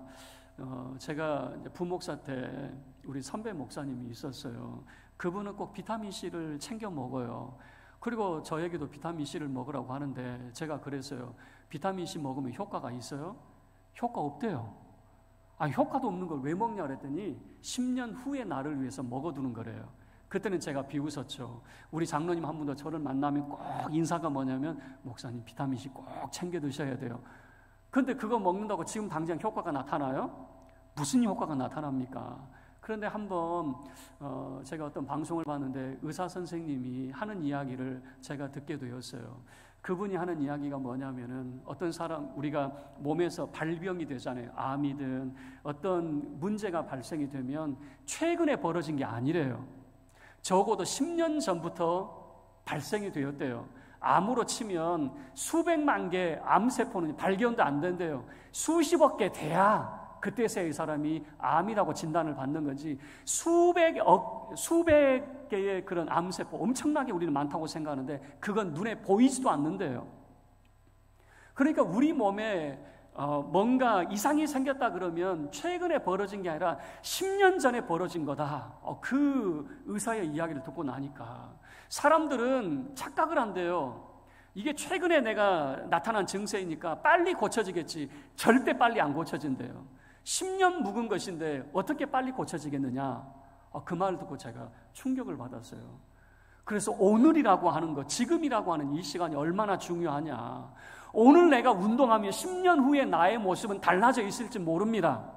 제가 부목사 때 우리 선배 목사님이 있었어요. 그분은 꼭 비타민C를 챙겨 먹어요. 그리고 저에게도 비타민C를 먹으라고 하는데 제가 그랬어요. 비타민C 먹으면 효과가 있어요? 효과 없대요. 효과도 없는 걸 왜 먹냐 그랬더니 10년 후에 나를 위해서 먹어두는 거래요. 그때는 제가 비웃었죠. 우리 장로님 한 분도 저를 만나면 꼭 인사가 뭐냐면 목사님 비타민C 꼭 챙겨 드셔야 돼요. 그런데 그거 먹는다고 지금 당장 효과가 나타나요? 무슨 효과가 나타납니까? 그런데 한번 제가 어떤 방송을 봤는데 의사 선생님이 하는 이야기를 제가 듣게 되었어요. 그분이 하는 이야기가 뭐냐면은 어떤 사람, 우리가 몸에서 발병이 되잖아요. 암이든 어떤 문제가 발생이 되면 최근에 벌어진 게 아니래요. 적어도 10년 전부터 발생이 되었대요. 암으로 치면 수백만 개의 암세포는 발견도 안 된대요. 수십억 개 돼야 그때서야 이 사람이 암이라고 진단을 받는 거지, 수백 개의 그런 암세포 엄청나게 우리는 많다고 생각하는데 그건 눈에 보이지도 않는데요. 그러니까 우리 몸에 뭔가 이상이 생겼다 그러면 최근에 벌어진 게 아니라 10년 전에 벌어진 거다. 그 의사의 이야기를 듣고 나니까 사람들은 착각을 한대요. 이게 최근에 내가 나타난 증세이니까 빨리 고쳐지겠지. 절대 빨리 안 고쳐진대요. 10년 묵은 것인데 어떻게 빨리 고쳐지겠느냐. 그 말을 듣고 제가 충격을 받았어요. 그래서 오늘이라고 하는 것, 지금이라고 하는 이 시간이 얼마나 중요하냐. 오늘 내가 운동하면 10년 후에 나의 모습은 달라져 있을지 모릅니다.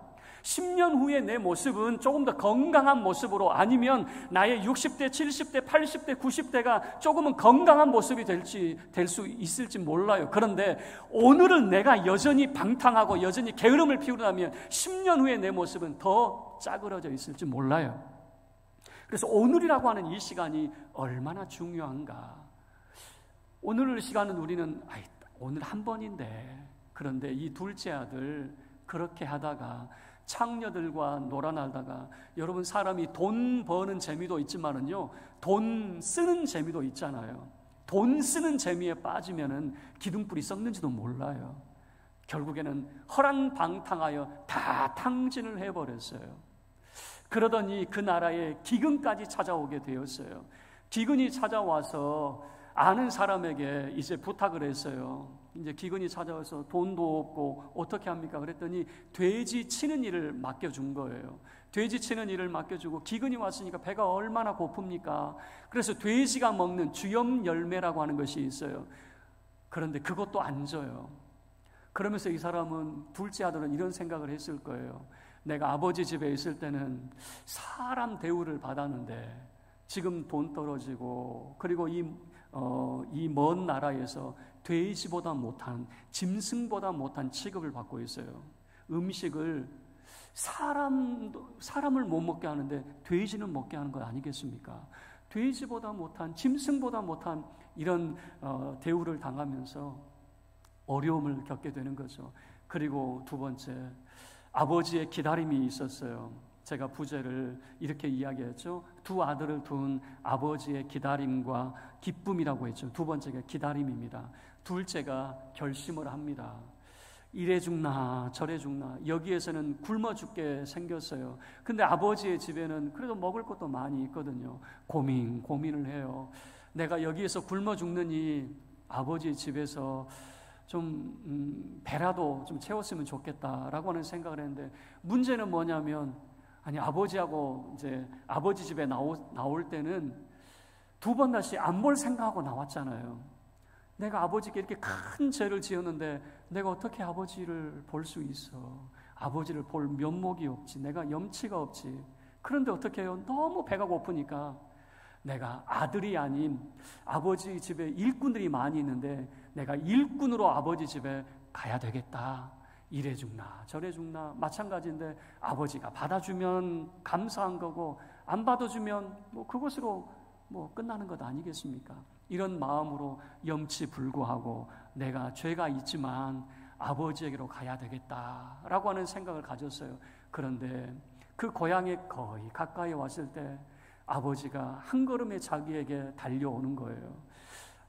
10년 후에 내 모습은 조금 더 건강한 모습으로, 아니면 나의 60대, 70대, 80대, 90대가 조금은 건강한 모습이 될 수 있을지 몰라요. 그런데 오늘은 내가 여전히 방탕하고 여전히 게으름을 피우려면 10년 후에 내 모습은 더 짜그러져 있을지 몰라요. 그래서 오늘이라고 하는 이 시간이 얼마나 중요한가. 오늘 시간은 우리는 오늘 한 번인데, 그런데 이 둘째 아들 그렇게 하다가 창녀들과 놀아나다가, 여러분 사람이 돈 버는 재미도 있지만은요, 돈 쓰는 재미도 있잖아요. 돈 쓰는 재미에 빠지면은 기둥뿌리 썩는지도 몰라요. 결국에는 허랑방탕하여 다 탕진을 해버렸어요. 그러더니 그 나라에 기근까지 찾아오게 되었어요. 기근이 찾아와서 아는 사람에게 이제 부탁을 했어요. 이제 기근이 찾아와서 돈도 없고 어떻게 합니까? 그랬더니 돼지 치는 일을 맡겨준 거예요. 돼지 치는 일을 맡겨주고, 기근이 왔으니까 배가 얼마나 고픕니까? 그래서 돼지가 먹는 주염 열매라고 하는 것이 있어요. 그런데 그것도 안 줘요. 그러면서 이 사람은, 둘째 아들은 이런 생각을 했을 거예요. 내가 아버지 집에 있을 때는 사람 대우를 받았는데 지금 돈 떨어지고, 그리고 이 먼 나라에서 돼지보다 못한, 짐승보다 못한 취급을 받고 있어요. 음식을 사람을 못 먹게 하는데 돼지는 먹게 하는 것 아니겠습니까? 돼지보다 못한, 짐승보다 못한 이런 대우를 당하면서 어려움을 겪게 되는 거죠. 그리고 두 번째, 아버지의 기다림이 있었어요. 제가 부제를 이렇게 이야기했죠. 두 아들을 둔 아버지의 기다림과 기쁨이라고 했죠. 두 번째가 기다림입니다. 둘째가 결심을 합니다. 이래 죽나 저래 죽나, 여기에서는 굶어 죽게 생겼어요. 근데 아버지의 집에는 그래도 먹을 것도 많이 있거든요. 고민을 해요. 내가 여기에서 굶어 죽느니 아버지 집에서 좀 배라도 좀 채웠으면 좋겠다라고 하는 생각을 했는데, 문제는 뭐냐면, 아버지하고 이제 아버지 집에 나올 때는 두 번 다시 안 볼 생각하고 나왔잖아요. 내가 아버지께 이렇게 큰 죄를 지었는데 내가 어떻게 아버지를 볼 수 있어? 아버지를 볼 면목이 없지. 내가 염치가 없지. 그런데 어떻게 해요? 너무 배가 고프니까 내가 아들이 아닌 아버지 집에 일꾼들이 많이 있는데 내가 일꾼으로 아버지 집에 가야 되겠다. 이래 죽나 저래 죽나 마찬가지인데, 아버지가 받아주면 감사한 거고 안 받아주면 그것으로 끝나는 것 아니겠습니까? 이런 마음으로 염치불구하고 내가 죄가 있지만 아버지에게로 가야 되겠다라고 하는 생각을 가졌어요. 그런데 그 고향에 거의 가까이 왔을 때 아버지가 한 걸음에 자기에게 달려오는 거예요.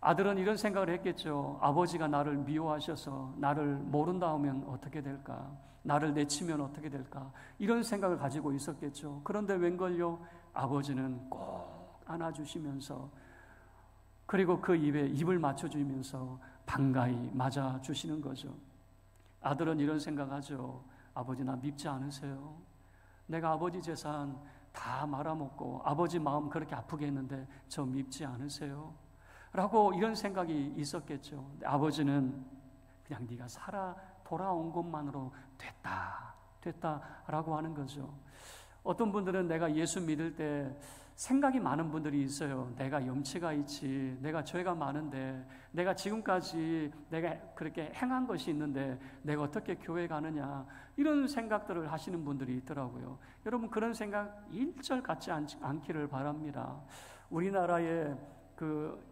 아들은 이런 생각을 했겠죠. 아버지가 나를 미워하셔서 나를 모른다 하면 어떻게 될까? 나를 내치면 어떻게 될까? 이런 생각을 가지고 있었겠죠. 그런데 웬걸요? 아버지는 꼭 안아주시면서 그리고 그 입에 입을 맞춰주면서 반가이 맞아주시는 거죠. 아들은 이런 생각하죠. 아버지, 나 밉지 않으세요? 내가 아버지 재산 다 말아먹고 아버지 마음 그렇게 아프게 했는데 저 밉지 않으세요? 라고 이런 생각이 있었겠죠. 아버지는 그냥 네가 살아 돌아온 것만으로 됐다라고 하는 거죠. 어떤 분들은 내가 예수 믿을 때 생각이 많은 분들이 있어요. 내가 염치가 있지, 내가 죄가 많은데, 내가 지금까지 내가 그렇게 행한 것이 있는데 내가 어떻게 교회 가느냐, 이런 생각들을 하시는 분들이 있더라고요. 여러분, 그런 생각 일절 갖지 않기를 바랍니다. 우리나라의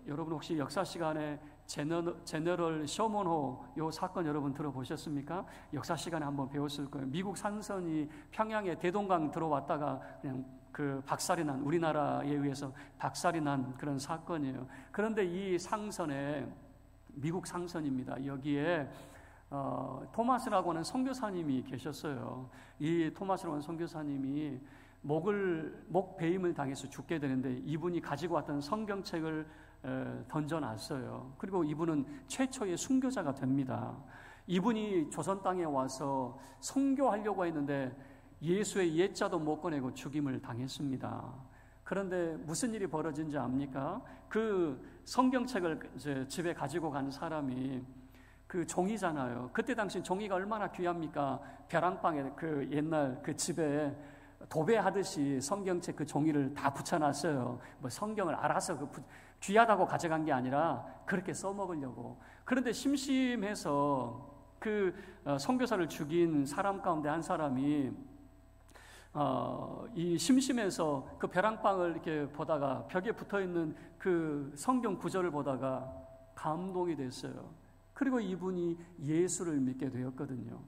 여러분 혹시 역사 시간에 제너럴 셔먼호 요 사건 여러분 들어보셨습니까? 역사 시간에 한번 배웠을 거예요. 미국 상선이 평양에 대동강 들어왔다가 그냥 박살이 난, 우리나라에 의해서 박살이 난 그런 사건이에요. 그런데 이 상선에, 미국 상선입니다. 여기에 토마스라고 하는 선교사님이 계셨어요. 이 토마스라고 하는 선교사님이 목 베임을 당해서 죽게 되는데 이분이 가지고 왔던 성경책을 던져놨어요. 그리고 이분은 최초의 순교자가 됩니다. 이분이 조선 땅에 와서 선교하려고 했는데 예수의 옛자도 못 꺼내고 죽임을 당했습니다. 그런데 무슨 일이 벌어진지 압니까? 그 성경책을 이제 집에 가지고 간 사람이 그 종이잖아요. 그때 당시 종이가 얼마나 귀합니까? 벼랑방에 그 옛날 그 집에 도배하듯이 성경책 그 종이를 다 붙여놨어요. 뭐 성경을 알아서 귀하다고 가져간 게 아니라 그렇게 써먹으려고. 그런데 심심해서 그 선교사를 죽인 사람 가운데 한 사람이 이 심심해서 그 벼랑방을 이렇게 보다가 벽에 붙어있는 그 성경 구절을 보다가 감동이 됐어요. 그리고 이분이 예수를 믿게 되었거든요.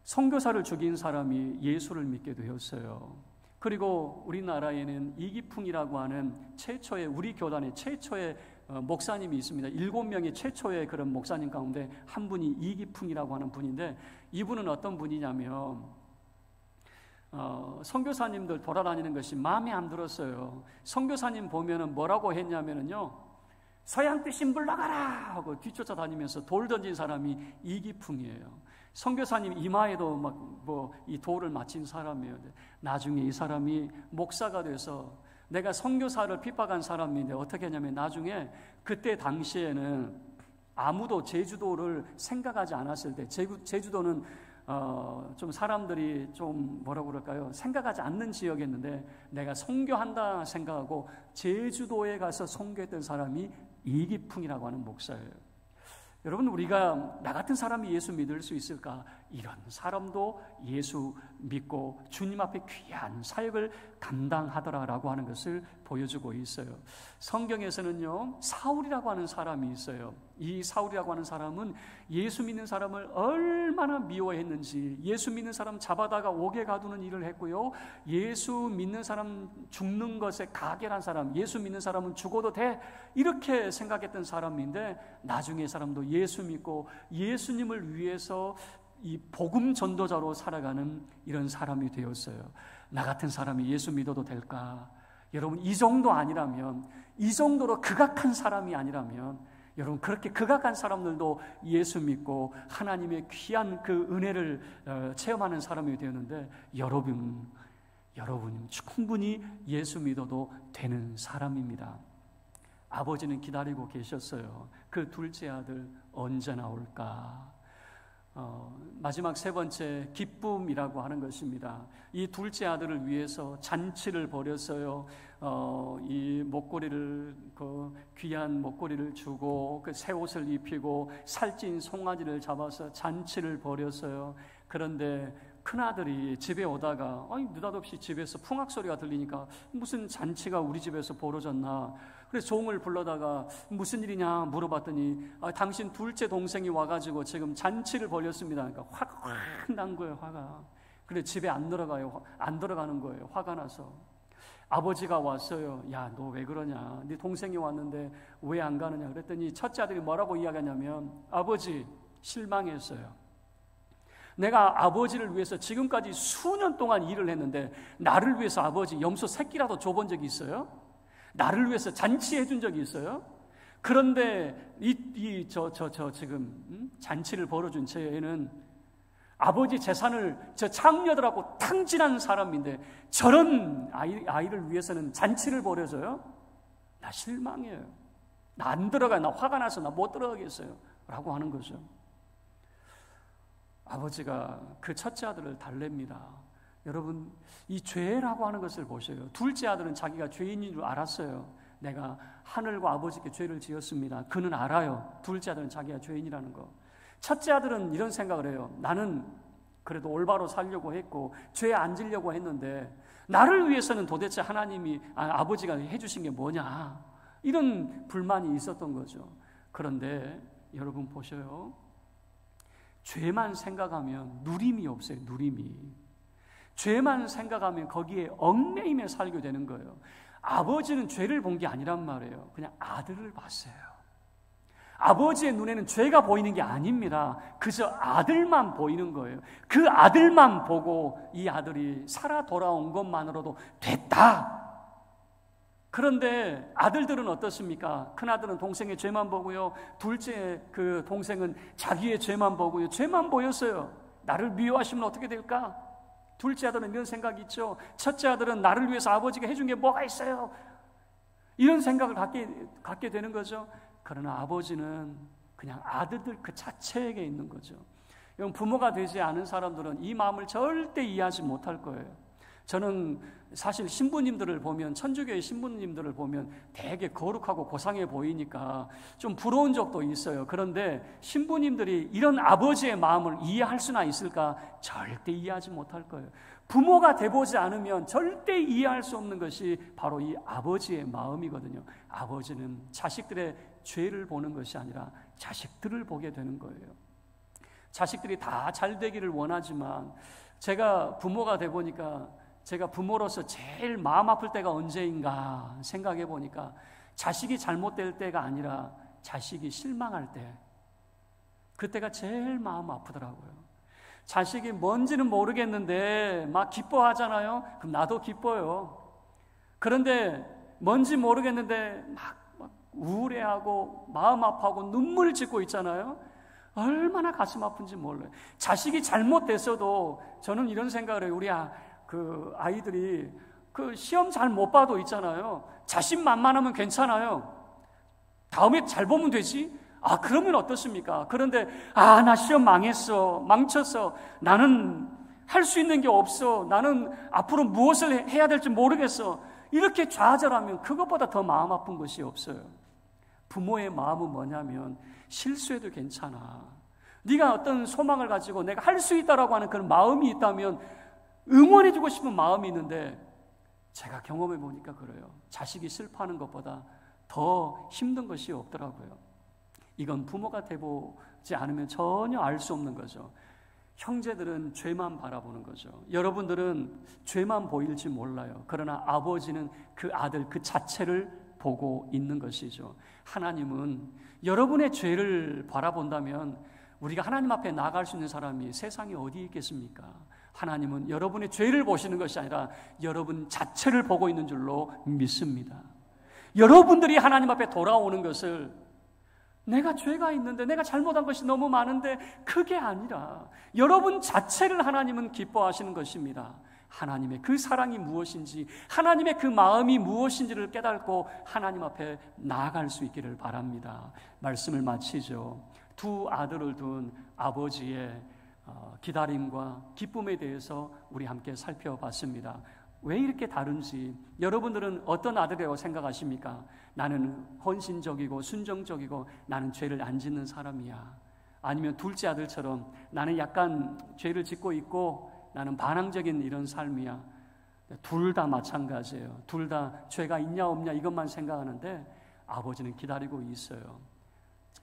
선교사를 죽인 사람이 예수를 믿게 되었어요. 그리고 우리나라에는 이기풍이라고 하는 최초의, 우리 교단의 최초의 목사님이 있습니다. 7명의 최초의 그런 목사님 가운데 한 분이 이기풍이라고 하는 분인데, 이분은 어떤 분이냐면 선교사님들 돌아다니는 것이 마음에 안 들었어요. 선교사님 보면은 뭐라고 했냐면은요, 서양 뜻인 물러가라 하고 뒤쫓아다니면서 돌 던진 사람이 이기풍이에요. 선교사님 이마에도 이 돌을 맞힌 사람이에요. 나중에 이 사람이 목사가 돼서, 내가 선교사를 핍박한 사람인데 어떻게 했냐면, 나중에 그때 당시에는 아무도 제주도를 생각하지 않았을 때, 제주도는 좀 사람들이 좀 뭐라고 그럴까요? 생각하지 않는 지역이었는데, 내가 선교한다 생각하고 제주도에 가서 선교했던 사람이 이기풍이라고 하는 목사예요. 여러분, 우리가 나 같은 사람이 예수 믿을 수 있을까? 이런 사람도 예수 믿고 주님 앞에 귀한 사역을 감당하더라라고 하는 것을 보여주고 있어요. 성경에서는요, 사울이라고 하는 사람이 있어요. 이 사울이라고 하는 사람은 예수 믿는 사람을 얼마나 미워했는지, 예수 믿는 사람 잡아다가 옥에 가두는 일을 했고요, 예수 믿는 사람 죽는 것에 가결한 사람, 예수 믿는 사람은 죽어도 돼, 이렇게 생각했던 사람인데, 나중에 사람도 예수 믿고 예수님을 위해서 이 복음 전도자로 살아가는 이런 사람이 되었어요. 나 같은 사람이 예수 믿어도 될까? 여러분, 이 정도 아니라면, 이 정도로 극악한 사람이 아니라면, 여러분, 그렇게 극악한 사람들도 예수 믿고 하나님의 귀한 그 은혜를 체험하는 사람이 되었는데, 여러분 충분히 예수 믿어도 되는 사람입니다. 아버지는 기다리고 계셨어요. 그 둘째 아들 언제 나올까? 마지막 세 번째, 기쁨이라고 하는 것입니다. 이 둘째 아들을 위해서 잔치를 벌였어요. 이 목걸이를, 그 귀한 목걸이를 주고, 그 새 옷을 입히고, 살찐 송아지를 잡아서 잔치를 벌였어요. 그런데 큰아들이 집에 오다가, 느닷없이 집에서 풍악 소리가 들리니까 무슨 잔치가 우리 집에서 벌어졌나? 그래서 종을 불러다가 무슨 일이냐 물어봤더니, 당신 둘째 동생이 와가지고 지금 잔치를 벌였습니다. 그러니까 화가 확 난 거예요, 화가. 그래, 집에 안 들어가는 거예요, 화가 나서. 아버지가 왔어요. 야, 너 왜 그러냐? 네 동생이 왔는데 왜 안 가느냐? 그랬더니 첫째 아들이 뭐라고 이야기하냐면, 아버지, 실망했어요. 내가 아버지를 위해서 지금까지 수년 동안 일을 했는데, 나를 위해서 아버지 염소 새끼라도 줘본 적이 있어요? 나를 위해서 잔치해 준 적이 있어요? 그런데 지금 잔치를 벌어준 제 애는 아버지 재산을 저 장녀들하고 탕진한 사람인데 저런 아이를 위해서는 잔치를 벌여줘요? 나 실망해요. 나 안 들어가. 나 화가 나서 나 못 들어가겠어요. 라고 하는 거죠. 아버지가 그 첫째 아들을 달랩니다. 여러분, 이 죄라고 하는 것을 보셔요. 둘째 아들은 자기가 죄인인 줄 알았어요. 내가 하늘과 아버지께 죄를 지었습니다. 그는 알아요. 둘째 아들은 자기가 죄인이라는 거. 첫째 아들은 이런 생각을 해요. 나는 그래도 올바로 살려고 했고 죄에 안 지려고 했는데 나를 위해서는 도대체 하나님이 아버지가 해주신 게 뭐냐, 이런 불만이 있었던 거죠. 그런데 여러분 보셔요. 죄만 생각하면 누림이 없어요. 누림이. 죄만 생각하면 거기에 얽매이며 살게 되는 거예요. 아버지는 죄를 본 게 아니란 말이에요. 그냥 아들을 봤어요. 아버지의 눈에는 죄가 보이는 게 아닙니다. 그저 아들만 보이는 거예요. 그 아들만 보고 이 아들이 살아 돌아온 것만으로도 됐다. 그런데 아들들은 어떻습니까? 큰아들은 동생의 죄만 보고요, 둘째 그 동생은 자기의 죄만 보고요. 죄만 보였어요. 나를 미워하시면 어떻게 될까? 둘째 아들은 이런 생각이 있죠. 첫째 아들은 나를 위해서 아버지가 해준 게 뭐가 있어요? 이런 생각을 갖게 되는 거죠. 그러나 아버지는 그냥 아들들 그 자체에게 있는 거죠. 여러분, 부모가 되지 않은 사람들은 이 마음을 절대 이해하지 못할 거예요. 저는 사실 신부님들을 보면, 천주교의 신부님들을 보면 되게 거룩하고 고상해 보이니까 좀 부러운 적도 있어요. 그런데 신부님들이 이런 아버지의 마음을 이해할 수나 있을까? 절대 이해하지 못할 거예요. 부모가 돼보지 않으면 절대 이해할 수 없는 것이 바로 이 아버지의 마음이거든요. 아버지는 자식들의 죄를 보는 것이 아니라 자식들을 보게 되는 거예요. 자식들이 다 잘 되기를 원하지만 제가 부모가 돼 보니까, 제가 부모로서 제일 마음 아플 때가 언제인가 생각해 보니까 자식이 잘못될 때가 아니라 자식이 실망할 때, 그때가 제일 마음 아프더라고요. 자식이 뭔지는 모르겠는데 막 기뻐하잖아요. 그럼 나도 기뻐요. 그런데 뭔지 모르겠는데 막 우울해하고 마음 아파하고 눈물 짓고 있잖아요. 얼마나 가슴 아픈지 몰라요. 자식이 잘못됐어도 저는 이런 생각을 해요. 우리 아이들이 그 시험 잘 못 봐도 있잖아요. 자신만만하면 괜찮아요. 다음에 잘 보면 되지. 그러면 어떻습니까? 그런데 나 시험 망했어, 망쳤어, 나는 할 수 있는 게 없어, 나는 앞으로 무엇을 해야 될지 모르겠어, 이렇게 좌절하면 그것보다 더 마음 아픈 것이 없어요. 부모의 마음은 뭐냐면 실수해도 괜찮아, 네가 어떤 소망을 가지고 내가 할 수 있다라고 하는 그런 마음이 있다면 응원해주고 싶은 마음이 있는데, 제가 경험해 보니까 그래요. 자식이 슬퍼하는 것보다 더 힘든 것이 없더라고요. 이건 부모가 돼보지 않으면 전혀 알 수 없는 거죠. 형제들은 죄만 바라보는 거죠. 여러분들은 죄만 보일지 몰라요. 그러나 아버지는 그 아들 그 자체를 보고 있는 것이죠. 하나님은 여러분의 죄를 바라본다면 우리가 하나님 앞에 나아갈 수 있는 사람이 세상에 어디 있겠습니까? 하나님은 여러분의 죄를 보시는 것이 아니라 여러분 자체를 보고 있는 줄로 믿습니다. 여러분들이 하나님 앞에 돌아오는 것을, 내가 죄가 있는데, 내가 잘못한 것이 너무 많은데, 그게 아니라 여러분 자체를 하나님은 기뻐하시는 것입니다. 하나님의 그 사랑이 무엇인지, 하나님의 그 마음이 무엇인지를 깨닫고 하나님 앞에 나아갈 수 있기를 바랍니다. 말씀을 마치죠. 두 아들을 둔 아버지의 기다림과 기쁨에 대해서 우리 함께 살펴봤습니다. 왜 이렇게 다른지, 여러분들은 어떤 아들이라고 생각하십니까? 나는 헌신적이고 순종적이고 나는 죄를 안 짓는 사람이야. 아니면 둘째 아들처럼 나는 약간 죄를 짓고 있고 나는 반항적인 이런 삶이야. 둘 다 마찬가지예요. 둘 다 죄가 있냐 없냐 이것만 생각하는데 아버지는 기다리고 있어요.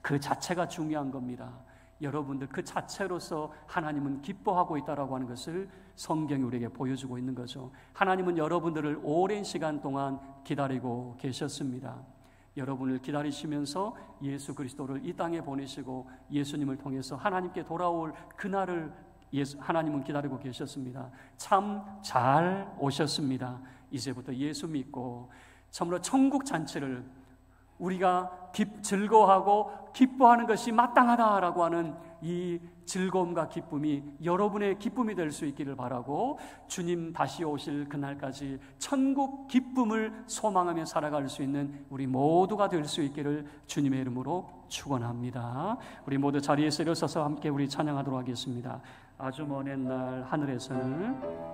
그 자체가 중요한 겁니다. 여러분들 그 자체로서 하나님은 기뻐하고 있다라고 하는 것을 성경이 우리에게 보여주고 있는 거죠. 하나님은 여러분들을 오랜 시간 동안 기다리고 계셨습니다. 여러분을 기다리시면서 예수 그리스도를 이 땅에 보내시고 예수님을 통해서 하나님께 돌아올 그날을 하나님은 기다리고 계셨습니다. 참 잘 오셨습니다. 이제부터 예수 믿고 참으로 천국 잔치를 우리가 즐거워하고 기뻐하는 것이 마땅하다라고 하는 이 즐거움과 기쁨이 여러분의 기쁨이 될 수 있기를 바라고, 주님 다시 오실 그날까지 천국 기쁨을 소망하며 살아갈 수 있는 우리 모두가 될 수 있기를 주님의 이름으로 축원합니다. 우리 모두 자리에서 일어서서 함께 우리 찬양하도록 하겠습니다. 아주 먼 옛날 하늘에서는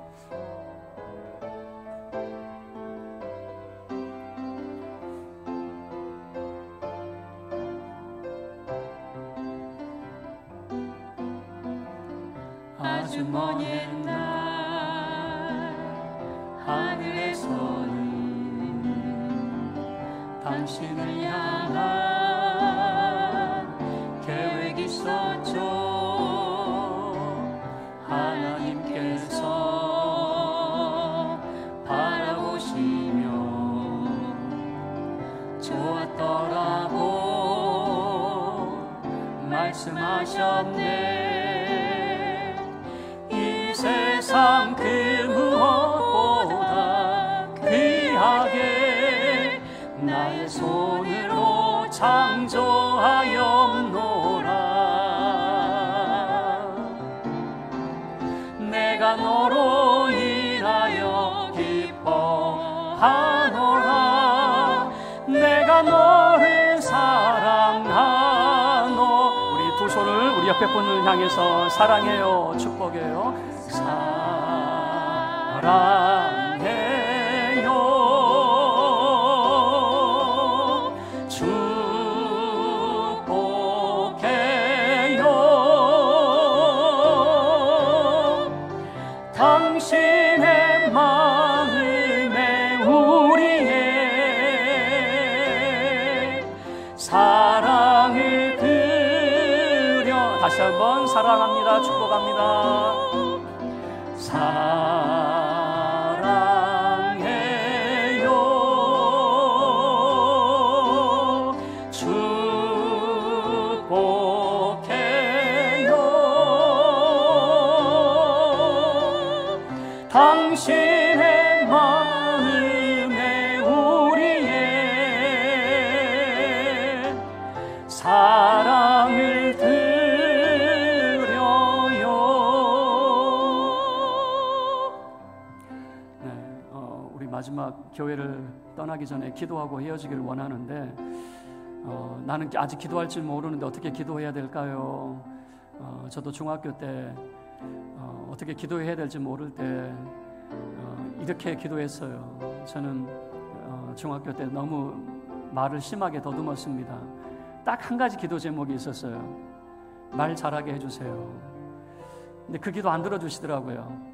아주 먼 옛날 하늘에서는 당신을 향한 계획이 있었죠. 하나님께서 바라보시며 좋았더라고 말씀하셨네. 세상 그 무엇보다 귀하게 나의 손으로 창조하였노라. 내가 너로 인하여 기뻐하노라. 내가 너를 사랑하노. 우리 두 손을 우리 옆에 분을 향해서 사랑해요, 축복해요. 사랑해요, 축복해요. 당신의 마음에 우리의 사랑을 드려. 다시 한번 사랑합니다, 축복합니다. 사랑해요, 축복해요. 당신의 마음에 우리의 사랑을 마지막 교회를 떠나기 전에 기도하고 헤어지기를 원하는데, 나는 아직 기도할 줄 모르는데 어떻게 기도해야 될까요? 저도 중학교 때 어떻게 기도해야 될지 모를 때 이렇게 기도했어요. 저는 중학교 때 너무 말을 심하게 더듬었습니다. 딱 한 가지 기도 제목이 있었어요. 말 잘하게 해주세요. 근데 그 기도 안 들어주시더라고요.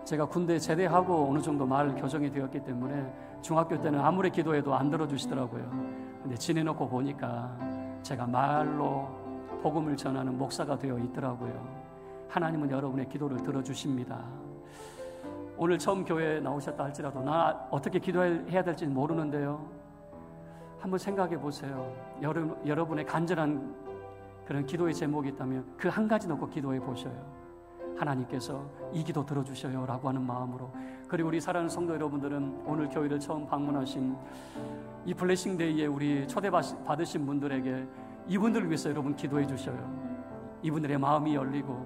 제가 군대 제대하고 어느 정도 말 교정이 되었기 때문에 중학교 때는 아무리 기도해도 안 들어주시더라고요. 근데 지내놓고 보니까 제가 말로 복음을 전하는 목사가 되어 있더라고요. 하나님은 여러분의 기도를 들어주십니다. 오늘 처음 교회에 나오셨다 할지라도 나 어떻게 기도해야 될지 모르는데요, 한번 생각해 보세요. 여러분의 간절한 그런 기도의 제목이 있다면 그 한 가지 놓고 기도해 보셔요. 하나님께서 이 기도 들어주셔요 라고 하는 마음으로. 그리고 우리 사랑하는 성도 여러분들은 오늘 교회를 처음 방문하신 이 블레싱데이에 우리 초대받으신 분들에게 이분들을 위해서 여러분 기도해 주셔요. 이분들의 마음이 열리고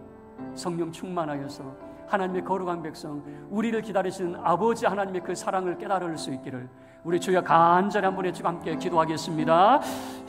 성령 충만하여서 하나님의 거룩한 백성, 우리를 기다리시는 아버지 하나님의 그 사랑을 깨달을 수 있기를 우리 주여 간절히 한 번 해주고 함께 기도하겠습니다.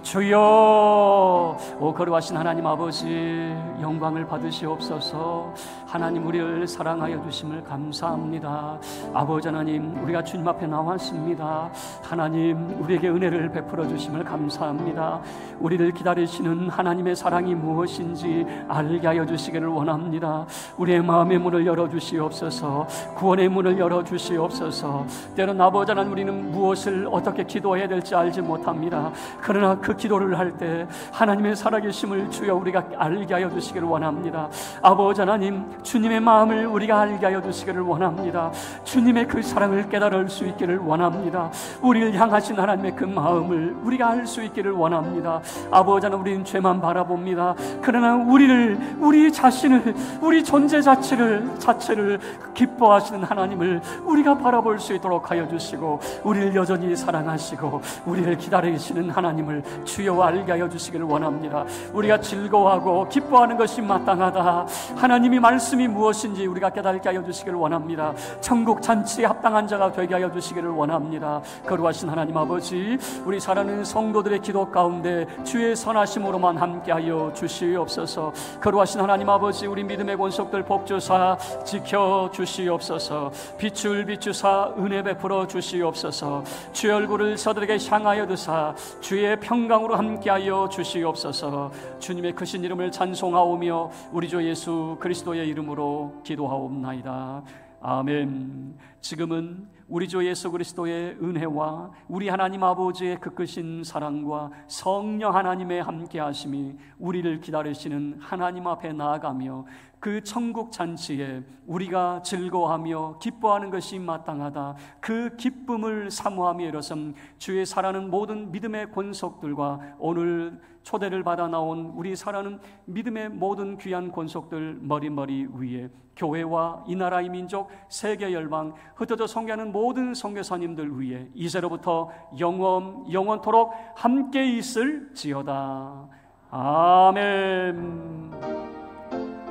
주여, 오 거룩하신 하나님 아버지, 영광을 받으시옵소서. 하나님, 우리를 사랑하여 주심을 감사합니다. 아버지 하나님, 우리가 주님 앞에 나왔습니다. 하나님, 우리에게 은혜를 베풀어 주심을 감사합니다. 우리를 기다리시는 하나님의 사랑이 무엇인지 알게 하여 주시기를 원합니다. 우리의 마음의 문을 열어주시옵소서. 구원의 문을 열어주시옵소서. 때론 아버지 하나님, 우리는 무엇을 어떻게 기도해야 될지 알지 못합니다. 그러나 그 기도를 할 때 하나님의 살아계심을 주여 우리가 알게 하여 주시기를 원합니다. 아버지 하나님, 주님의 마음을 우리가 알게 하여 주시기를 원합니다. 주님의 그 사랑을 깨달을 수 있기를 원합니다. 우리를 향하신 하나님의 그 마음을 우리가 알 수 있기를 원합니다. 아버지 하나님, 우리는 죄만 바라봅니다. 그러나 우리 자신을, 우리 존재 자체를 기뻐하시는 하나님을 우리가 바라볼 수 있도록 하여 주시고, 우리를 우리를 여전히 사랑하시고 우리를 기다리시는 하나님을 주여 알게 하여 주시기를 원합니다. 우리가 즐거워하고 기뻐하는 것이 마땅하다. 하나님이 말씀이 무엇인지 우리가 깨닫게 하여 주시기를 원합니다. 천국 잔치에 합당한 자가 되게 하여 주시기를 원합니다. 거룩하신 하나님 아버지, 우리 사랑하는 성도들의 기도 가운데 주의 선하심으로만 함께하여 주시옵소서. 거룩하신 하나님 아버지, 우리 믿음의 권속들 복주사 지켜 주시옵소서. 빛을 비추사 은혜 베풀어 주시옵소서. 주의 얼굴을 저들에게 향하여 드사 주의 평강으로 함께하여 주시옵소서. 주님의 크신 이름을 찬송하오며 우리 주 예수 그리스도의 이름으로 기도하옵나이다. 아멘. 지금은 우리 주 예수 그리스도의 은혜와 우리 하나님 아버지의 그 크신 사랑과 성령 하나님의 함께하심이 우리를 기다리시는 하나님 앞에 나아가며 그 천국 잔치에 우리가 즐거워하며 기뻐하는 것이 마땅하다. 그 기쁨을 사모하며 일어선 주의 사랑하는 모든 믿음의 권속들과 오늘 초대를 받아 나온 우리 사랑하는 믿음의 모든 귀한 권속들 머리 위에 교회와 이 나라 이 민족 세계 열방 흩어져 선교하는 모든 선교사님들 위에 이제로부터 영원토록 함께 있을지어다. 아멘.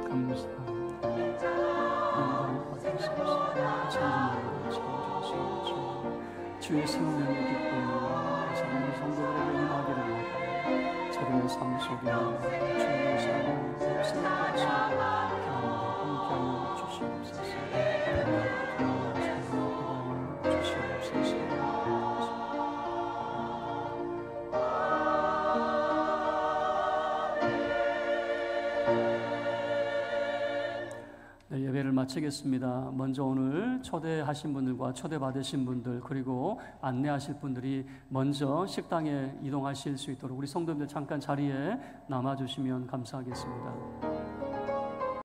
감사합니다. 주의 생명의 기쁨과 사랑의 성도들에게 임하기를 원하고 저들의 삶 속에 주님의 사랑을 생각하시고 함께하여 주시옵소서. 예배를 마치겠습니다. 먼저 오늘 초대하신 분들과 초대받으신 분들 그리고 안내하실 분들이 먼저 식당에 이동하실 수 있도록 우리 성도님들 잠깐 자리에 남아주시면 감사하겠습니다.